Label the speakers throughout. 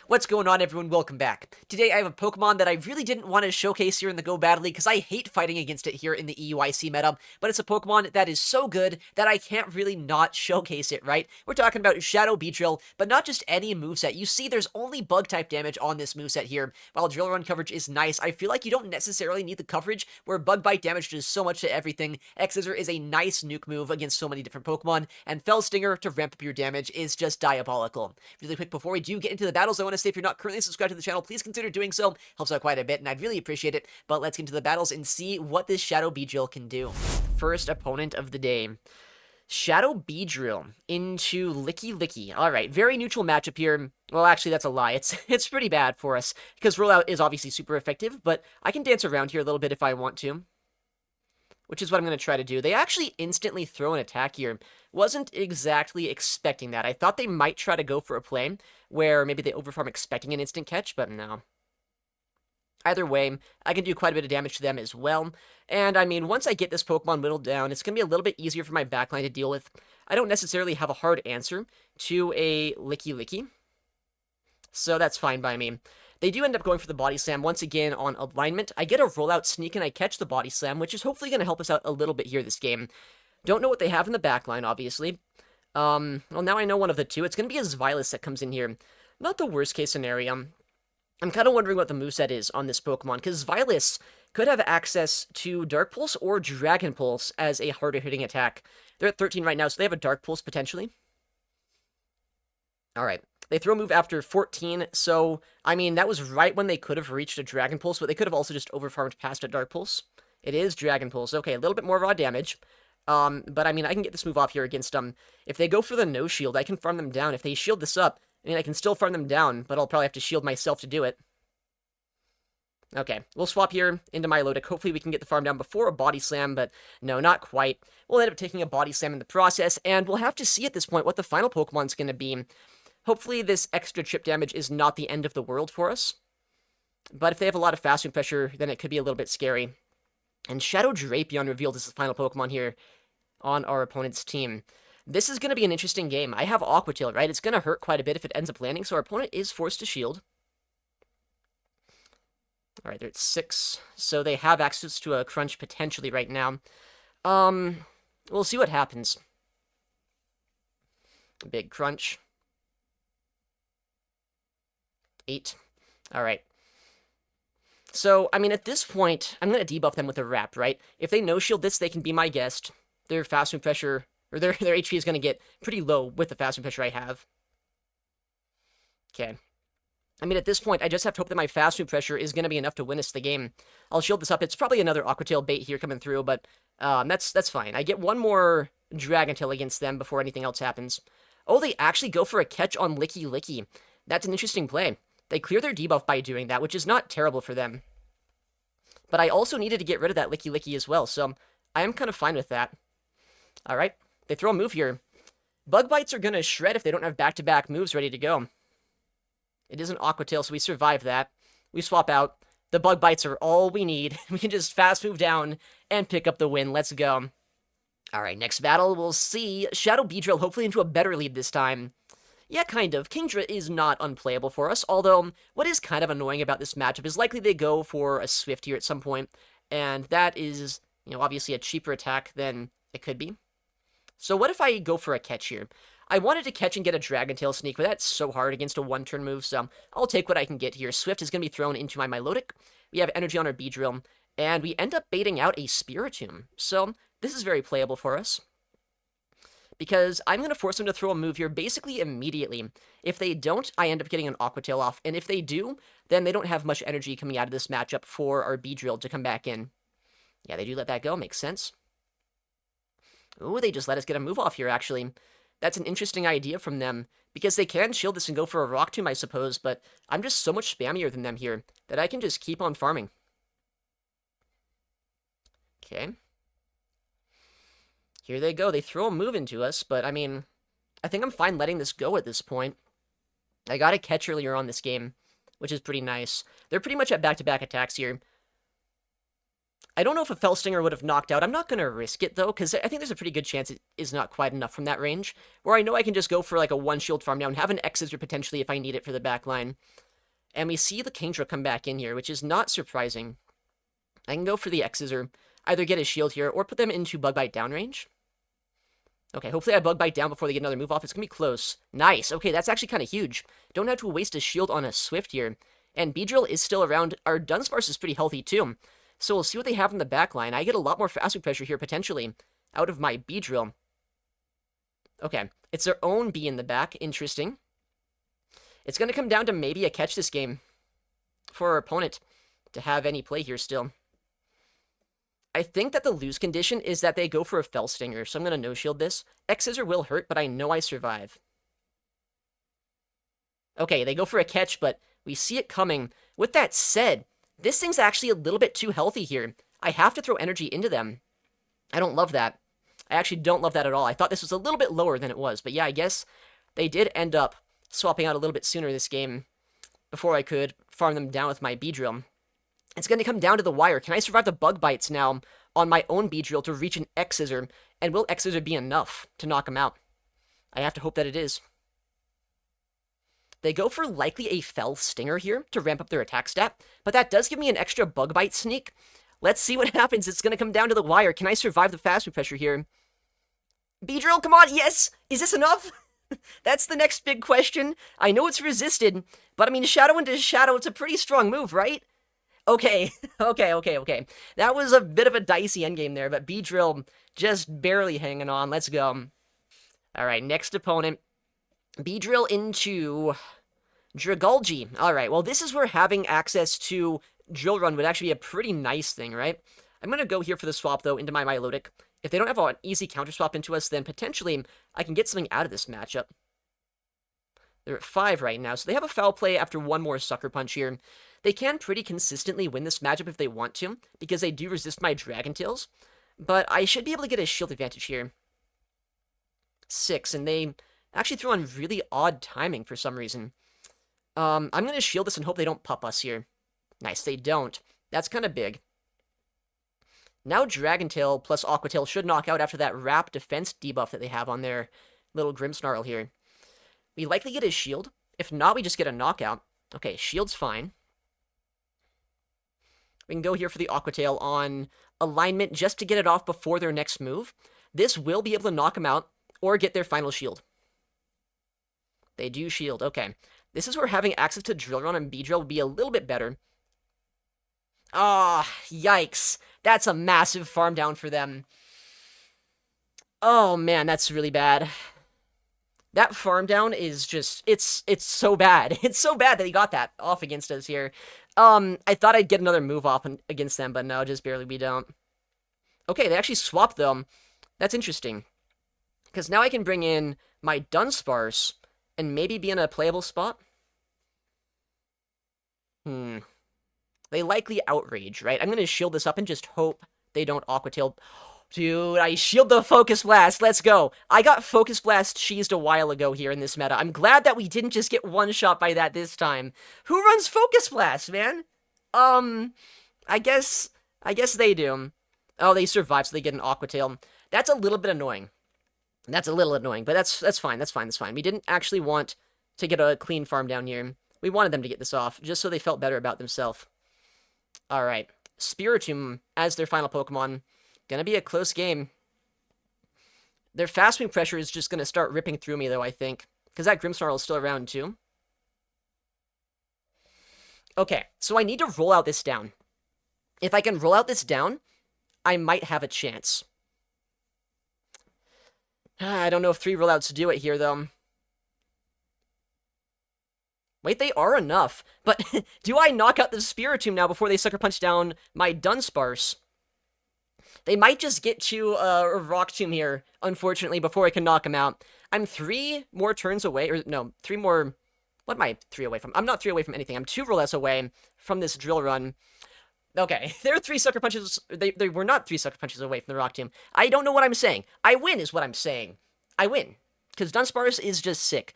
Speaker 1: What's going on, everyone? Welcome back. Today I have a Pokemon that I really didn't want to showcase here in the Go Battle League because I hate fighting against it here in the EUIC meta, but it's a Pokemon that is so good that I can't really not showcase it, right? We're talking about Shadow Beedrill, but not just any moveset. You see there's only Bug-type damage on this moveset here. While Drill Run coverage is nice, I feel like you don't necessarily need the coverage where Bug Bite damage does so much to everything. X-Scissor is a nice nuke move against so many different Pokemon, and Fell Stinger to ramp up your damage is just diabolical. Really quick, before we do get into the battles, I want to say if you're not currently subscribed to the channel, please consider doing so. Helps out quite a bit, and I'd really appreciate it. But let's get into the battles and see what this Shadow Beedrill can do. First opponent of the day. Shadow Beedrill into Licky Licky. Alright, very neutral matchup here. Well, actually, that's a lie. It's pretty bad for us, because rollout is obviously super effective, but I can dance around here a little bit if I want to, which is what I'm going to try to do. They actually instantly throw an attack here. Wasn't exactly expecting that. I thought they might try to go for a play where maybe they overfarm expecting an instant catch, but no. Either way, I can do quite a bit of damage to them as well. And, I mean, once I get this Pokemon whittled down, it's going to be a little bit easier for my backline to deal with. I don't necessarily have a hard answer to a Licky Licky, so that's fine by me. They do end up going for the Body Slam once again on alignment. I get a rollout sneak and I catch the Body Slam, which is hopefully going to help us out a little bit here this game. Don't know what they have in the backline, obviously. Well, now I know one of the two. It's going to be a Zvilis that comes in here. Not the worst case scenario. I'm kind of wondering what the moveset is on this Pokemon, because Zvilis could have access to Dark Pulse or Dragon Pulse as a harder hitting attack. They're at 13 right now, so they have a Dark Pulse potentially. Alright. They throw a move after 14, so, I mean, that was right when they could have reached a Dragon Pulse, but they could have also just overfarmed past a Dark Pulse. It is Dragon Pulse. Okay, a little bit more raw damage. But, I mean, I can get this move off here against them. If they go for the no shield, I can farm them down. If they shield this up, I mean, I can still farm them down, but I'll probably have to shield myself to do it. Okay, we'll swap here into Milotic. Hopefully we can get the farm down before a Body Slam, but no, not quite. We'll end up taking a Body Slam in the process, and we'll have to see at this point what the final Pokemon's going to be. Hopefully this extra chip damage is not the end of the world for us. But if they have a lot of fast move pressure, then it could be a little bit scary. And Shadow Drapion revealed as the final Pokemon here on our opponent's team. This is going to be an interesting game. I have Aqua Tail, right? It's going to hurt quite a bit if it ends up landing, so our opponent is forced to shield. Alright, they're at 6, so they have access to a Crunch potentially right now. We'll see what happens. Big Crunch. 8. Alright. So, I mean, at this point, I'm going to debuff them with a Wrap, right? If they no-shield this, they can be my guest. Their fast move pressure, or their HP is going to get pretty low with the fast move pressure I have. Okay. I mean, at this point, I just have to hope that my fast move pressure is going to be enough to win us the game. I'll shield this up. It's probably another Aqua Tail bait here coming through, but that's fine. I get one more Dragon Tail against them before anything else happens. Oh, they actually go for a catch on Licky Licky. That's an interesting play. They clear their debuff by doing that, which is not terrible for them. But I also needed to get rid of that Licky Licky as well, so I am kind of fine with that. Alright, they throw a move here. Bug Bites are going to shred if they don't have back-to-back moves ready to go. It is an Aqua Tail, so we survive that. We swap out. The Bug Bites are all we need. We can just fast move down and pick up the win. Let's go. Alright, next battle, we'll see Shadow Beedrill hopefully into a better lead this time. Yeah, kind of. Kingdra is not unplayable for us, although what is kind of annoying about this matchup is likely they go for a Swift here at some point, and that is, you know, obviously a cheaper attack than it could be. So what if I go for a catch here? I wanted to catch and get a Dragon Tail sneak, but that's so hard against a one-turn move, so I'll take what I can get here. Swift is going to be thrown into my Milotic. We have energy on our Beedrill, and we end up baiting out a Spiritomb. So this is very playable for us, because I'm going to force them to throw a move here basically immediately. If they don't, I end up getting an Aqua Tail off, and if they do, then they don't have much energy coming out of this matchup for our Beedrill to come back in. Yeah, they do let that go. Makes sense. Ooh, they just let us get a move off here, actually. That's an interesting idea from them, because they can shield this and go for a Rock Tomb, I suppose, but I'm just so much spammier than them here that I can just keep on farming. Okay. Here they go. They throw a move into us, but, I mean, I think I'm fine letting this go at this point. I got a catch earlier on this game, which is pretty nice. They're pretty much at back-to-back attacks here. I don't know if a Fell Stinger would have knocked out. I'm not going to risk it, though, because I think there's a pretty good chance it is not quite enough from that range, where I know I can just go for, like, a one-shield farm down, have an X-Scissor potentially if I need it for the back line. And we see the Kingdra come back in here, which is not surprising. I can go for the X-Scissor, either get a shield here, or put them into Bug Bite down range. Okay, hopefully I Bug Bite down before they get another move off. It's going to be close. Nice. Okay, that's actually kind of huge. Don't have to waste a shield on a Swift here. And beedrill is still around. Our Dunsparce is pretty healthy, too. So we'll see what they have in the back line. I get a lot more fast move pressure here, potentially, out of my beedrill. Okay, it's their own bee in the back. Interesting. It's going to come down to maybe a catch this game for our opponent to have any play here still. I think that the lose condition is that they go for a Fell Stinger, so I'm going to no-shield this. X-Scissor will hurt, but I know I survive. Okay, they go for a catch, but we see it coming. With that said, this thing's actually a little bit too healthy here. I have to throw energy into them. I don't love that. I actually don't love that at all. I thought this was a little bit lower than it was, but yeah, I guess they did end up swapping out a little bit sooner this game before I could farm them down with my beedrill. It's going to come down to the wire. Can I survive the bug bites now on my own beedrill to reach an X-Scissor? And will X-Scissor be enough to knock him out? I have to hope that it is. They go for likely a Fell Stinger here to ramp up their attack stat, but that does give me an extra bug bite sneak. Let's see what happens. It's going to come down to the wire. Can I survive the fast move pressure here? Beedrill, come on, yes! Is this enough? That's the next big question. I know it's resisted, but I mean, shadow into shadow, it's a pretty strong move, right? Okay, okay. That was a bit of a dicey endgame there, but beedrill just barely hanging on. Let's go. All right, next opponent. Beedrill into Dragulgy. All right, well, this is where having access to Drill Run would actually be a pretty nice thing, right? I'm going to go here for the swap, though, into my Milotic. If they don't have an easy counter swap into us, then potentially I can get something out of this matchup. They're at 5 right now, so they have a foul play after one more Sucker Punch here. They can pretty consistently win this matchup if they want to, because they do resist my Dragon Tails. But I should be able to get a shield advantage here. 6, and they actually throw on really odd timing for some reason. I'm going to shield this and hope they don't pup us here. Nice, they don't. That's kind of big. Now Dragon Tail plus Aqua Tail should knock out after that Wrap defense debuff that they have on their little Grimmsnarl here. We likely get his shield. If not, we just get a knockout. Okay, shield's fine. We can go here for the Aqua Tail on alignment just to get it off before their next move. This will be able to knock them out or get their final shield. They do shield. Okay. This is where having access to Drill Run and beedrill would be a little bit better. Ah, yikes. That's a massive farm down for them. Oh, man, that's really bad. That farm down is just, it's so bad. It's so bad that he got that off against us here. I thought I'd get another move off against them, but no, just barely we don't. Okay, they actually swapped them. That's interesting. Because now I can bring in my Dunsparce and maybe be in a playable spot. They likely outrage, right? I'm going to shield this up and just hope they don't Aqua Tail. Dude, I shield the Focus Blast. Let's go. I got Focus Blast cheesed a while ago here in this meta. I'm glad that we didn't just get one shot by that this time. Who runs Focus Blast, man? I guess they do. Oh, they survive, so they get an Aqua Tail. That's a little bit annoying. That's a little annoying, but that's fine. That's fine. We didn't actually want to get a clean farm down here. We wanted them to get this off, just so they felt better about themselves. All right. Spiritomb as their final Pokemon. Gonna be a close game. Their fast move pressure is just gonna start ripping through me, though, I think. Because that Grimmsnarl is still around, too. Okay, so I need to roll out this down. If I can roll out this down, I might have a chance. I don't know if 3 rollouts do it here, though. Wait, they are enough. But do I knock out the Spiritomb now before they Sucker Punch down my Dunsparce? They might just get to a Rock Tomb here, unfortunately, before I can knock him out. I'm 3 more turns away, or no, 3 more... What am I 3 away from? I'm not 3 away from anything. I'm 2 rollouts away from this Drill Run. Okay, there are 3 Sucker Punches. They were not 3 Sucker Punches away from the Rock Tomb. I don't know what I'm saying. I win is what I'm saying. I win. Because Dunsparce is just sick.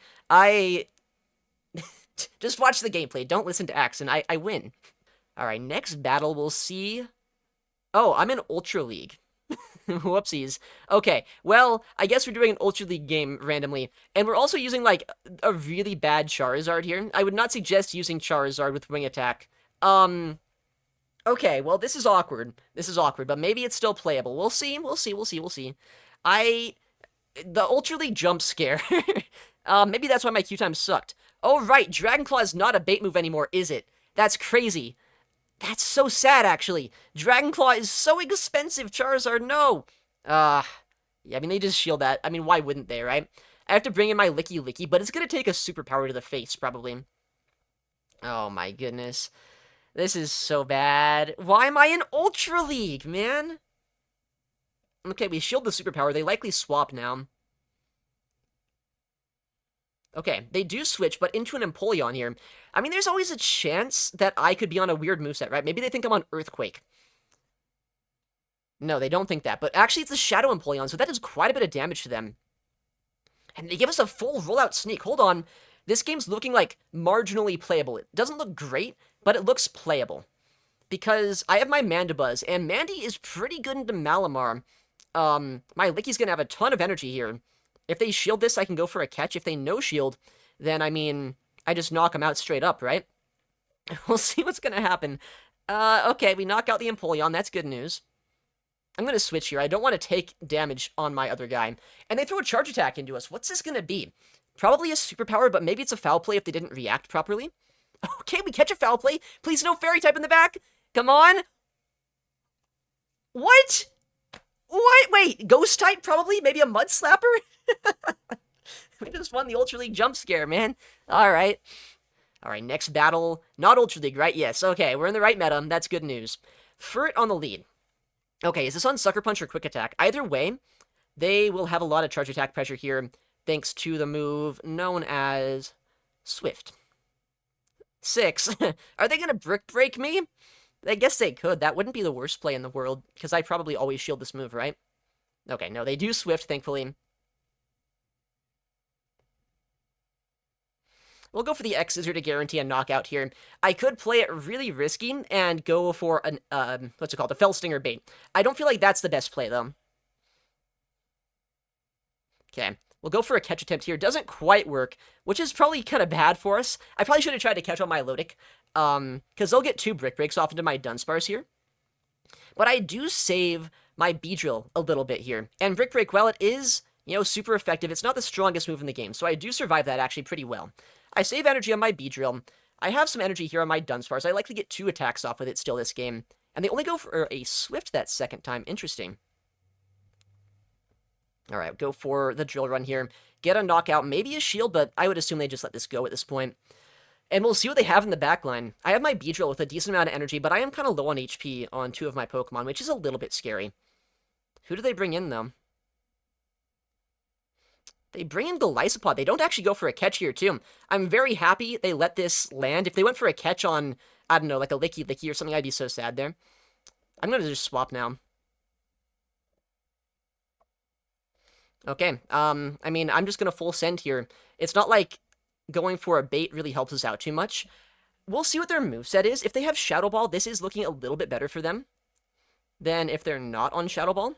Speaker 1: Just watch the gameplay. Don't listen to Axon. I win. Alright, next battle we'll see... Oh, I'm in Ultra League. Whoopsies. Okay, well, I guess we're doing an Ultra League game randomly, and we're also using, like, a really bad Charizard here. I would not suggest using Charizard with Wing Attack. Okay, well, this is awkward. This is awkward, but maybe it's still playable. We'll see, we'll see, we'll see, we'll see. The Ultra League jump scare. Maybe that's why my Q time sucked. Oh, right, Dragon Claw is not a bait move anymore, is it? That's crazy. That's so sad, actually. Dragon Claw is so expensive, Charizard, no! Yeah, I mean, they just shield that. I mean, why wouldn't they, right? I have to bring in my Licky Licky, but it's gonna take a superpower to the face, probably. Oh my goodness. This is so bad. Why am I in Ultra League, man? Okay, we shield the superpower. They likely swap now. Okay, they do switch, but into an Empoleon here. I mean, there's always a chance that I could be on a weird moveset, right? Maybe they think I'm on Earthquake. No, they don't think that, but actually it's a Shadow Empoleon, so that does quite a bit of damage to them. And they give us a full rollout sneak. Hold on. This game's looking, like, marginally playable. It doesn't look great, but it looks playable. Because I have my Mandibuzz, and Mandy is pretty good into Malamar. My Licky's gonna have a ton of energy here. If they shield this, I can go for a catch. If they no shield, then, I mean, I just knock them out straight up, right? We'll see what's gonna happen. Okay, we knock out the Empoleon. That's good news. I'm gonna switch here. I don't want to take damage on my other guy. And they throw a charge attack into us. What's this gonna be? Probably a superpower, but maybe it's a foul play if they didn't react properly. Okay, we catch a foul play. Please no fairy type in the back. Come on. What? What? Wait, ghost type probably? Maybe a mud slapper? We just won the Ultra League jump scare, man. Alright. Alright, next battle. Not Ultra League, right? Yes, okay, we're in the right meta. That's good news. Furt on the lead. Okay, is this on Sucker Punch or Quick Attack? Either way, they will have a lot of charge attack pressure here, thanks to the move known as Swift. 6. Are they gonna Brick Break me? I guess they could. That wouldn't be the worst play in the world, because I probably always shield this move, right? Okay, no, they do Swift, thankfully. We'll go for the X-Scissor to guarantee a knockout here. I could play it really risky and go for an, what's it called? A Fell Stinger bait. I don't feel like that's the best play, though. Okay, we'll go for a catch attempt here. Doesn't quite work, which is probably kind of bad for us. I probably should have tried to catch on my Milotic, because they'll get 2 Brick Breaks off into my Dunsparce here. But I do save my beedrill a little bit here. And Brick Break, while it is, you know, super effective, it's not the strongest move in the game, so I do survive that actually pretty well. I save energy on my beedrill. I have some energy here on my Dunsparce. I likely get 2 attacks off with it still this game. And they only go for a Swift that second time. Interesting. Alright, go for the drill run here. Get a knockout, maybe a shield, but I would assume they just let this go at this point. And we'll see what they have in the backline. I have my beedrill with a decent amount of energy, but I am kind of low on HP on 2 of my Pokemon, which is a little bit scary. Who do they bring in, though? They bring in Golisopod. They don't actually go for a catch here, too. I'm very happy they let this land. If they went for a catch on, I don't know, like a Licky Licky or something, I'd be so sad there. I'm going to just swap now. Okay, I mean, I'm just going to full send here. It's not like going for a bait really helps us out too much. We'll see what their moveset is. If they have Shadow Ball, this is looking a little bit better for them than if they're not on Shadow Ball.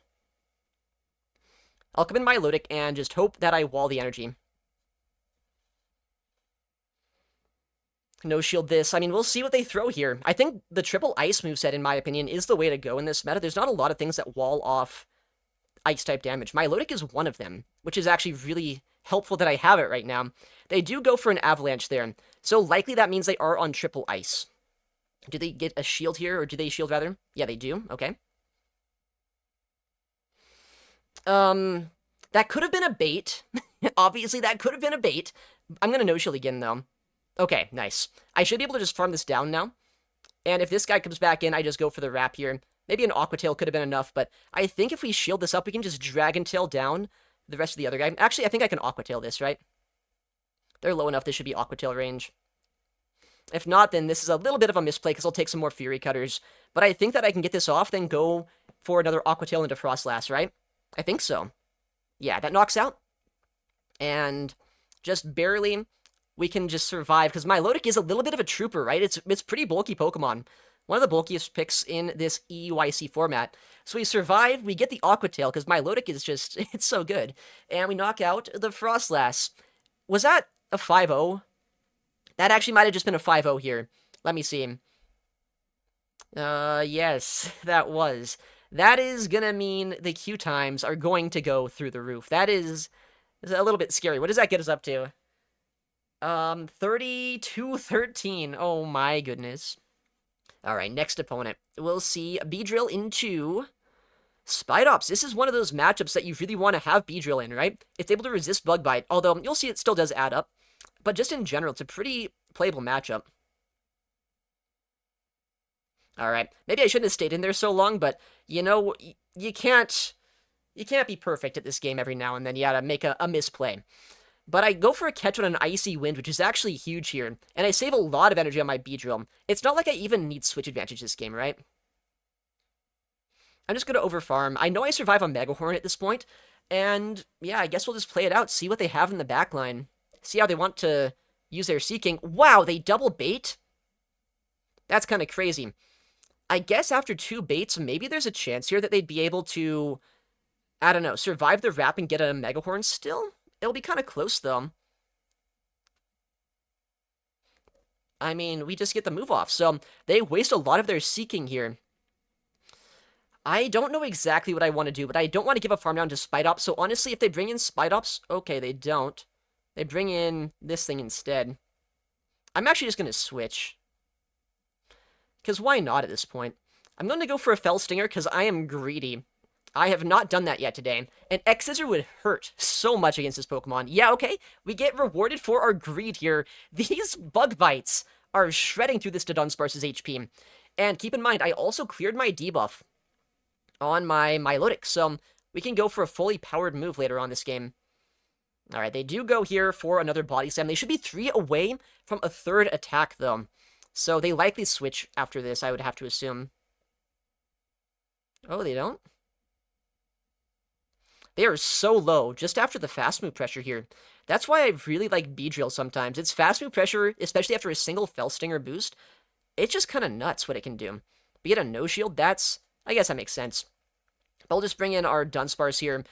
Speaker 1: I'll come in my Milotic and just hope that I wall the energy. No shield this. I mean, we'll see what they throw here. I think the triple ice moveset, in my opinion, is the way to go in this meta. There's not a lot of things that wall off ice-type damage. My Milotic is one of them, which is actually really helpful that I have it right now. They do go for an Avalanche there, so likely that means they are on triple ice. Do they get a shield here, or do they shield rather? Yeah, they do. Okay. That could have been a bait. Obviously, that could have been a bait. I'm gonna no-shield again, though. Okay, nice. I should be able to just farm this down now. And if this guy comes back in, I just go for the wrap here. Maybe an Aqua Tail could have been enough, but I think if we shield this up, we can just Dragon Tail down the rest of the other guy. Actually, I think I can Aqua Tail this, right? They're low enough, this should be Aqua Tail range. If not, then this is a little bit of a misplay, because I'll take some more Fury Cutters. But I think that I can get this off, then go for another Aqua Tail into Frostlass, right? I think so. Yeah, that knocks out. And just barely, we can just survive, because my Milotic is a little bit of a trooper, right? It's pretty bulky Pokemon. One of the bulkiest picks in this EUIC format. So we survive, we get the Aqua Tail, because Milotic is just, it's so good. And we knock out the Frostlass. Was that a 5-0? That actually might have just been a 5-0 here. Let me see. Yes, that was. That is gonna mean the queue times are going to go through the roof. That is a little bit scary. What does that get us up to? 32-13. Oh my goodness. Alright, next opponent. We'll see beedrill into Spidops. This is one of those matchups that you really want to have beedrill in, right? It's able to resist Bug Bite, although you'll see it still does add up. But just in general, it's a pretty playable matchup. Alright, maybe I shouldn't have stayed in there so long, but, you know, you can't be perfect at this game every now and then. You gotta make a misplay. But I go for a catch on an Icy Wind, which is actually huge here, and I save a lot of energy on my beedrill. It's not like I even need switch advantage this game, right? I'm just gonna overfarm. I know I survive on Mega Horn at this point, and yeah, I guess we'll just play it out, see what they have in the backline. See how they want to use their Seeking. Wow, they double bait? That's kind of crazy. I guess after 2 baits, maybe there's a chance here that they'd be able to, I don't know, survive the wrap and get a Mega Horn still? It'll be kind of close, though. I mean, we just get the move off, so they waste a lot of their Seeking here. I don't know exactly what I want to do, but I don't want to give a farm down to Spidops, so honestly, if they bring in Spidops, okay, they don't. They bring in this thing instead. I'm actually just going to switch. Because why not at this point? I'm going to go for a Fell Stinger because I am greedy. I have not done that yet today. And X-Scissor would hurt so much against this Pokemon. Yeah, okay, we get rewarded for our greed here. These Bug Bites are shredding through this Dunsparce's HP. And keep in mind, I also cleared my debuff on my Milotic, so we can go for a fully powered move later on this game. Alright, they do go here for another Body Slam. They should be 3 away from a 3rd attack, though. So they likely switch after this, I would have to assume. Oh, they don't? They are so low just after the fast move pressure here. That's why I really like beedrill sometimes. It's fast move pressure, especially after a single Fell Stinger boost. It's just kind of nuts what it can do. Be it a no shield, that's... I guess that makes sense. But we'll just bring in our Dunsparce here.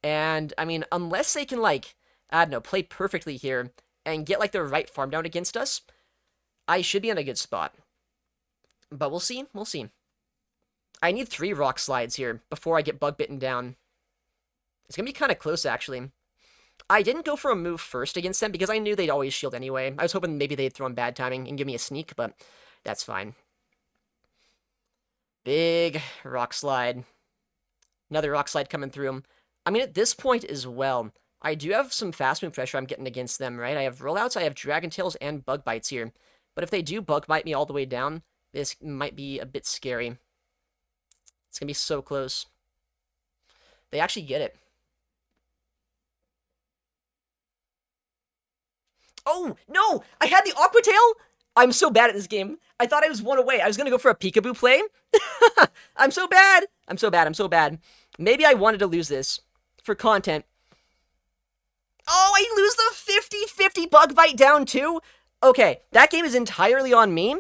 Speaker 1: And, I mean, unless they can, like, I don't know, play perfectly here and get, like, the right farm down against us, I should be in a good spot. But we'll see. We'll see. I need 3 Rock Slides here before I get Bug Bitten down. It's going to be kind of close, actually. I didn't go for a move first against them because I knew they'd always shield anyway. I was hoping maybe they'd throw in bad timing and give me a sneak, but that's fine. Big Rock Slide. Another Rock Slide coming through them. I mean, at this point as well, I do have some fast move pressure I'm getting against them, right? I have Rollouts, I have Dragon Tails, and Bug Bites here. But if they do Bug Bite me all the way down, this might be a bit scary. It's going to be so close. They actually get it. Oh, no! I had the Aqua Tail! I'm so bad at this game. I thought I was 1 away. I was going to go for a Peekaboo play. I'm so bad. I'm so bad. I'm so bad. Maybe I wanted to lose this for content. Oh, I lose the 50-50 Bug Bite down too? Okay, that game is entirely on me.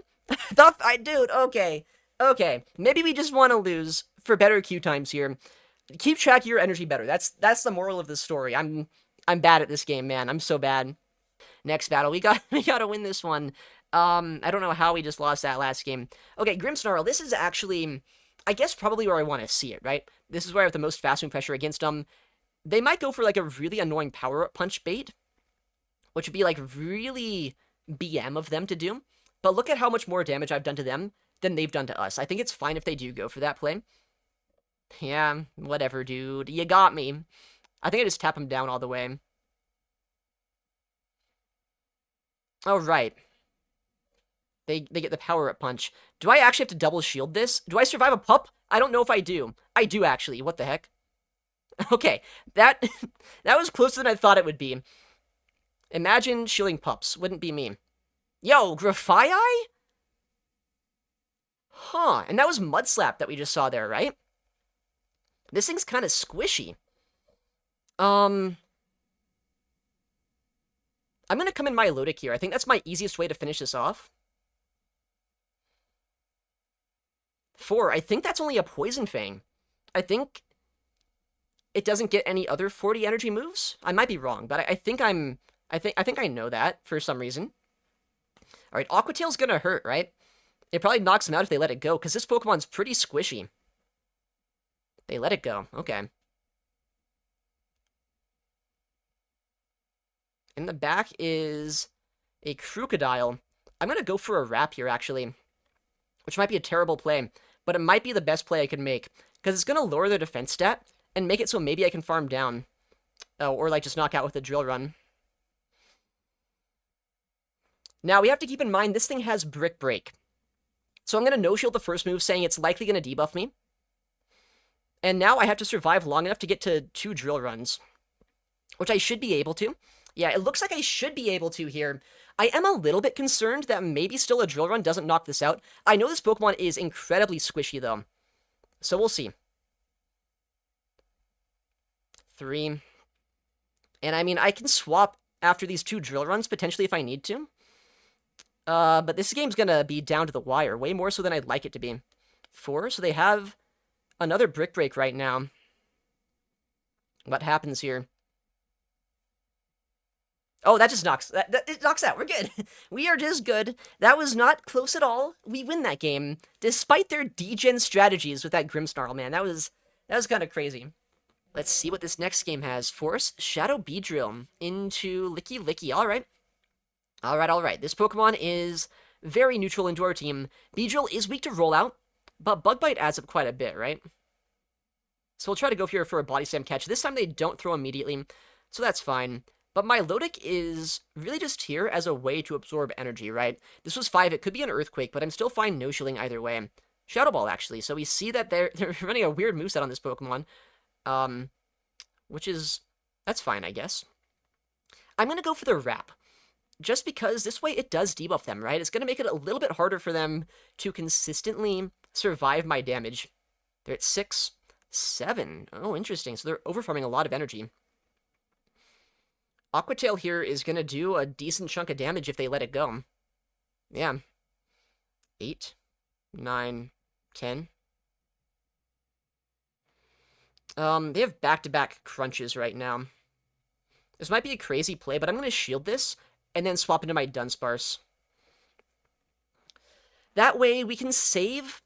Speaker 1: Dude, okay. Okay, maybe we just want to lose for better queue times here. Keep track of your energy better. That's the moral of the story. I'm bad at this game, man. I'm so bad. Next battle, we gotta win this one. I don't know how we just lost that last game. Okay, Grimmsnarl, this is actually, I guess, probably where I want to see it, right? This is where I have the most fast move pressure against them. They might go for, like, a really annoying power-up punch bait, which would be, like, really BM of them to do. But look at how much more damage I've done to them than they've done to us. I think it's fine if they do go for that play. Yeah, whatever, dude. You got me. I think I just tap him down all the way. Oh, right. They get the power-up punch. Do I actually have to double shield this? Do I survive a pup? I don't know if I do. I do, actually. What the heck? Okay, that was closer than I thought it would be. Imagine shielding pups. Wouldn't be me. Yo, Grafii? Huh, and that was Mud Slap that we just saw there, right? This thing's kind of squishy. I'm gonna come in Milotic here. I think that's my easiest way to finish this off. 4. I think that's only a Poison Fang. I think it doesn't get any other 40 energy moves. I might be wrong, but I think I think I know that for some reason. All right, Aqua Tail's gonna hurt, right? It probably knocks them out if they let it go, because this Pokemon's pretty squishy. They let it go. Okay. In the back is a Crocodile. I'm gonna go for a Wrap here, actually, which might be a terrible play, but it might be the best play I can make, because it's gonna lower their defense stat and make it so maybe I can farm down. Oh, or like just knock out with a Drill Run. Now, we have to keep in mind, this thing has Brick Break. So I'm going to no-shield the first move, saying it's likely going to debuff me. And now I have to survive long enough to get to 2 Drill Runs, which I should be able to. Yeah, it looks like I should be able to here. I am a little bit concerned that maybe still a Drill Run doesn't knock this out. I know this Pokemon is incredibly squishy, though. So we'll see. 3. And I mean, I can swap after these 2 Drill Runs, potentially, if I need to. But this game's gonna be down to the wire, way more so than I'd like it to be. 4, so they have another Brick Break right now. What happens here? Oh, that just knocks, it knocks out, we're good. We are just good. That was not close at all. We win that game, despite their degen strategies with that Grimmsnarl, man. That was kind of crazy. Let's see what this next game has. Force Shadow Beedrill into Licky Licky, alright. Alright. This Pokemon is very neutral into our team. Beedrill is weak to Rollout, but Bug Bite adds up quite a bit, right? So we'll try to go here for a Body Slam catch. This time they don't throw immediately, so that's fine. But my Milotic is really just here as a way to absorb energy, right? This was 5, it could be an Earthquake, but I'm still fine no-shielding either way. Shadow Ball, actually, so we see that they're running a weird moveset on this Pokemon. Which is, that's fine, I guess. I'm gonna go for the Wrap. Just because this way it does debuff them, right? It's going to make it a little bit harder for them to consistently survive my damage. They're at 6, 7. Oh, interesting. So they're overfarming a lot of energy. Aqua Tail here is going to do a decent chunk of damage if they let it go. Yeah. 8, 9, 10. They have back-to-back crunches right now. This might be a crazy play, but I'm going to shield this and then swap into my Dunsparce. That way, we can save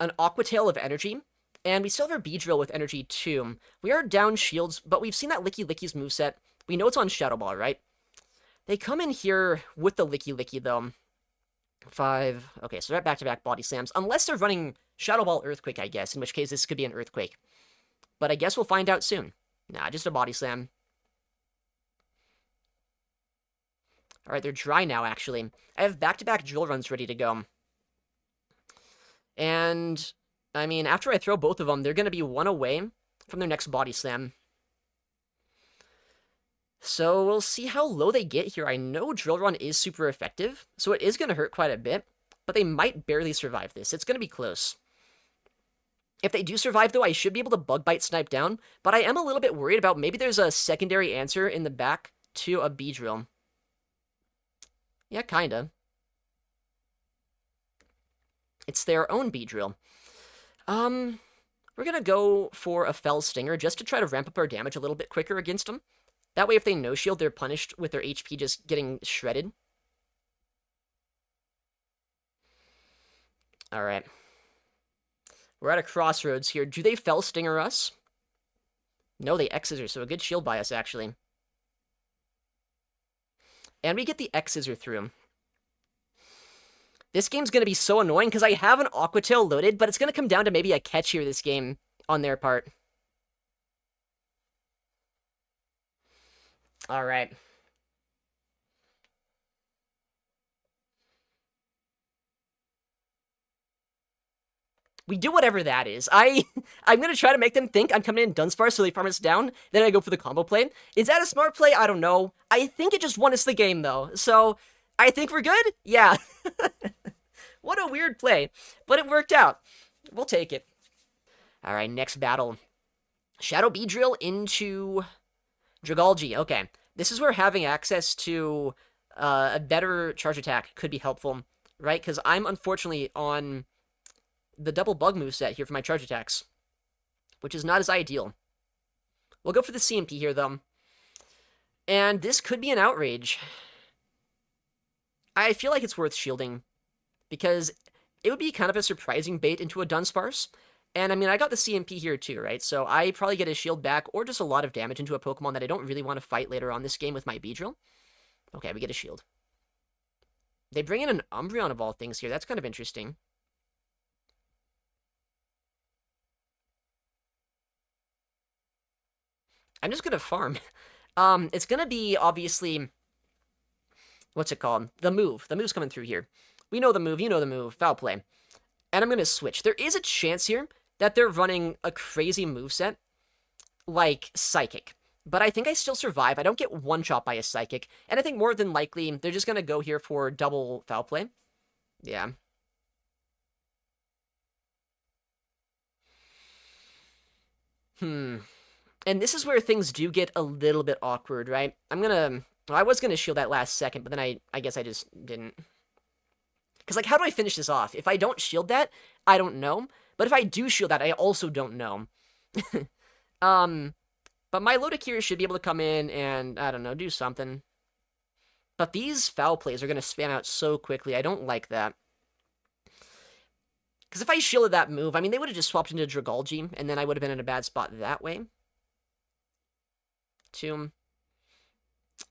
Speaker 1: an Aqua Tail of energy, and we still have our Beedrill with energy too. We are down shields, but we've seen that Licky Licky's moveset. We know it's on Shadow Ball, right? They come in here with the Licky Licky, though. 5. Okay, so they're at back-to-back Body Slams. Unless they're running Shadow Ball Earthquake, I guess, in which case this could be an Earthquake. But I guess we'll find out soon. Nah, just a Body Slam. Alright, they're dry now, actually. I have back-to-back Drill Runs ready to go. And, I mean, after I throw both of them, they're going to be 1 away from their next Body Slam. So we'll see how low they get here. I know Drill Run is super effective, so it is going to hurt quite a bit, but they might barely survive this. It's going to be close. If they do survive, though, I should be able to Bug Bite Snipe down, but I am a little bit worried about maybe there's a secondary answer in the back to a Beedrill. Yeah, kinda. It's their own Beedrill. We're gonna go for a Fell Stinger just to try to ramp up our damage a little bit quicker against them. That way, if they no-shield, they're punished with their HP just getting shredded. Alright. We're at a crossroads here. Do they Fell Stinger us? No, they X-Scissor, so a good shield by us, actually. And we get the X-Scissor through. This game's going to be so annoying because I have an Aqua Tail loaded, but it's going to come down to maybe a catch here this game on their part. Alright. We do whatever that is. I'm going to try to make them think I'm coming in Dunsparce so they farm us down. Then I go for the combo play. Is that a smart play? I don't know. I think it just won us the game, though. So, I think we're good? Yeah. What a weird play. But it worked out. We'll take it. Alright, next battle. Shadow Beedrill into Dragalge. Okay. This is where having access to a better charge attack could be helpful, right? Because I'm unfortunately on the double bug moveset here for my charge attacks, which is not as ideal. We'll go for the CMP here, though. And this could be an outrage. I feel like it's worth shielding, because it would be kind of a surprising bait into a Dunsparce. And I mean, I got the CMP here too, right? So I probably get a shield back, or just a lot of damage into a Pokemon that I don't really want to fight later on this game with my beedrill. Okay, we get a shield. They bring in an Umbreon of all things here. That's kind of interesting. I'm just gonna farm. It's gonna be, obviously, what's it called? The move. The move's coming through here. We know the move, you know the move. Foul play. And I'm gonna switch. There is a chance here that they're running a crazy moveset, like Psychic. But I think I still survive. I don't get one-shot by a Psychic. And I think more than likely, they're just gonna go here for double foul play. Yeah. And this is where things do get a little bit awkward, right? Well, I was gonna shield that last second, but then I guess I just didn't. Because, like, how do I finish this off? If I don't shield that, I don't know. But if I do shield that, I also don't know. But my Lodakir should be able to come in and, I don't know, do something. But these foul plays are going to spam out so quickly. I don't like that. Because if I shielded that move, I mean, they would have just swapped into Dragalge, and then I would have been in a bad spot that way.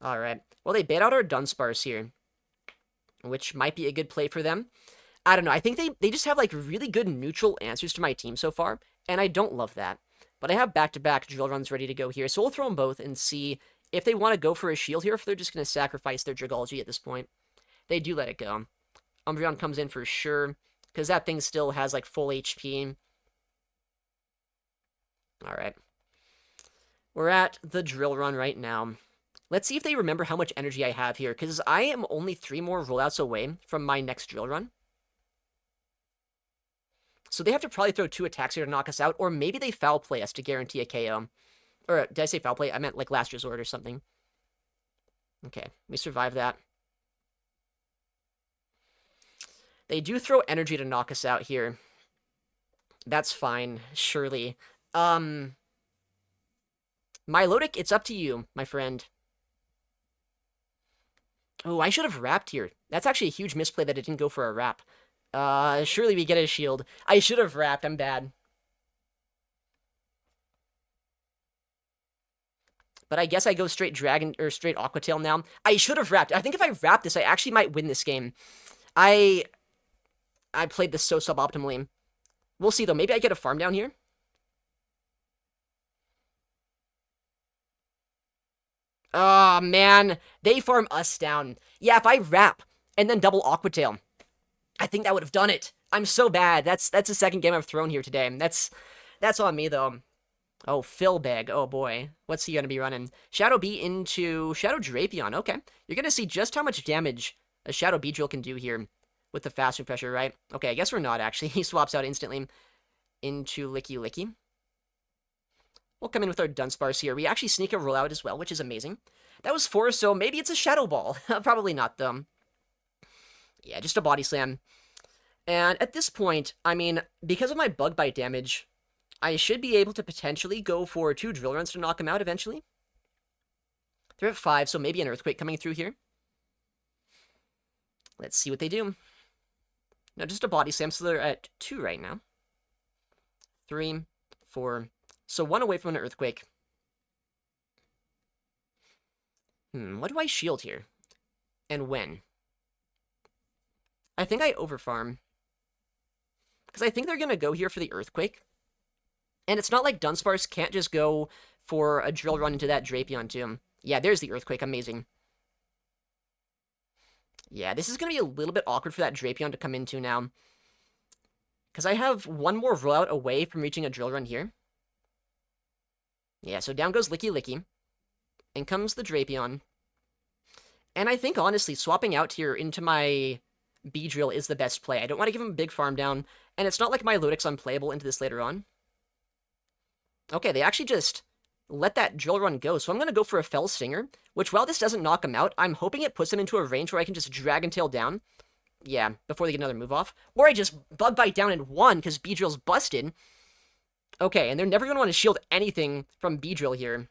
Speaker 1: Alright. Well, they bait out our Dunsparce here, which might be a good play for them. I don't know. I think they just have, like, really good neutral answers to my team so far, and I don't love that. But I have back-to-back drill runs ready to go here, so we'll throw them both and see if they want to go for a shield here, or if they're just going to sacrifice their Dragalge at this point. They do let it go. Umbreon comes in for sure, because that thing still has, like, full HP. Alright. We're at the drill run right now. Let's see if they remember how much energy I have here, because I am only 3 more rollouts away from my next drill run. So they have to probably throw 2 attacks here to knock us out, or maybe they foul play us to guarantee a KO. Or, did I say foul play? I meant, like, last resort or something. Okay, we survive that. They do throw energy to knock us out here. That's fine, surely. Milotic, it's up to you, my friend. Oh, I should have wrapped here. That's actually a huge misplay that it didn't go for a wrap. Surely we get a shield. I should have wrapped, I'm bad. But I guess I go straight Dragon, or straight Aqua Tail now. I should have wrapped. I think if I wrap this, I actually might win this game. I played this so suboptimally. We'll see, though. Maybe I get a farm down here. Oh, man. They farm us down. Yeah, if I wrap and then double Aqua Tail, I think that would have done it. I'm so bad. That's the second game I've thrown here today. That's on me, though. Oh, Philbeg. Oh, boy. What's he going to be running? Shadow Bee into Shadow Drapion. Okay. You're going to see just how much damage a Shadow Beedrill can do here with the faster pressure, right? Okay, I guess we're not, actually. He swaps out instantly into Licky Licky. We'll come in with our Dunsparce here. We actually sneak a rollout as well, which is amazing. That was 4, so maybe it's a Shadow Ball. Probably not, though. Yeah, just a Body Slam. And at this point, I mean, because of my Bug Bite damage, I should be able to potentially go for 2 drill runs to knock him out eventually. They're at 5, so maybe an Earthquake coming through here. Let's see what they do. No, just a Body Slam, so they're at 2 right now. 3, 4. So 1 away from an Earthquake. What do I shield here? And when? I think I overfarm. Because I think they're going to go here for the Earthquake. And it's not like Dunsparce can't just go for a drill run into that Drapion too. Yeah, there's the Earthquake. Amazing. Yeah, this is going to be a little bit awkward for that Drapion to come into now. Because I have 1 more rollout away from reaching a drill run here. Yeah, so down goes Licky Licky. And comes the Drapion. And I think, honestly, swapping out here into my Beedrill is the best play. I don't want to give him a big farm down. And it's not like my Ludic's unplayable into this later on. Okay, they actually just let that drill run go. So I'm going to go for a Fell Stinger, which while this doesn't knock him out, I'm hoping it puts him into a range where I can just Dragon Tail down Yeah, before they get another move off. Or I just Bug Bite down in one because beedrill's busted. Okay, and they're never going to want to shield anything from beedrill here.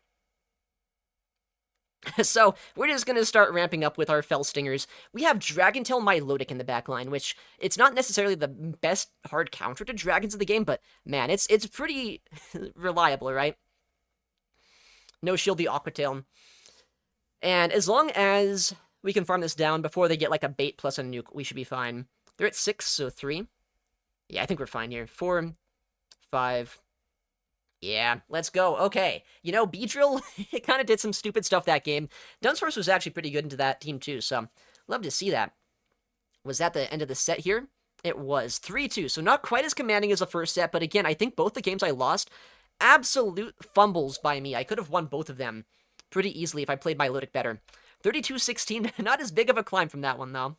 Speaker 1: So, we're just going to start ramping up with our Fell Stingers. We have Dragon Tail Milotic in the backline, which it's not necessarily the best hard counter to dragons in the game, but man, it's pretty reliable, right? No shield the Aqua Tail. And as long as we can farm this down before they get like a bait plus a nuke, we should be fine. They're at 6, so 3. Yeah, I think we're fine here. 4, 5. Yeah, let's go. Okay. You know, beedrill, it kind of did some stupid stuff that game. Dunsforce was actually pretty good into that team too, so love to see that. Was that the end of the set here? It was 3-2, so not quite as commanding as the first set, but again, I think both the games I lost, absolute fumbles by me. I could have won both of them pretty easily if I played Milotic better. 32-16, not as big of a climb from that one, though.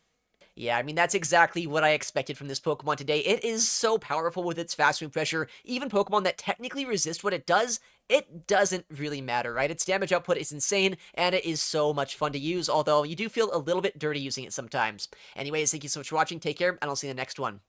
Speaker 1: Yeah, I mean, that's exactly what I expected from this Pokemon today. It is so powerful with its fast move pressure. Even Pokemon that technically resist what it doesn't really matter, right? Its damage output is insane, and it is so much fun to use, although you do feel a little bit dirty using it sometimes. Anyways, thank you so much for watching, take care, and I'll see you in the next one.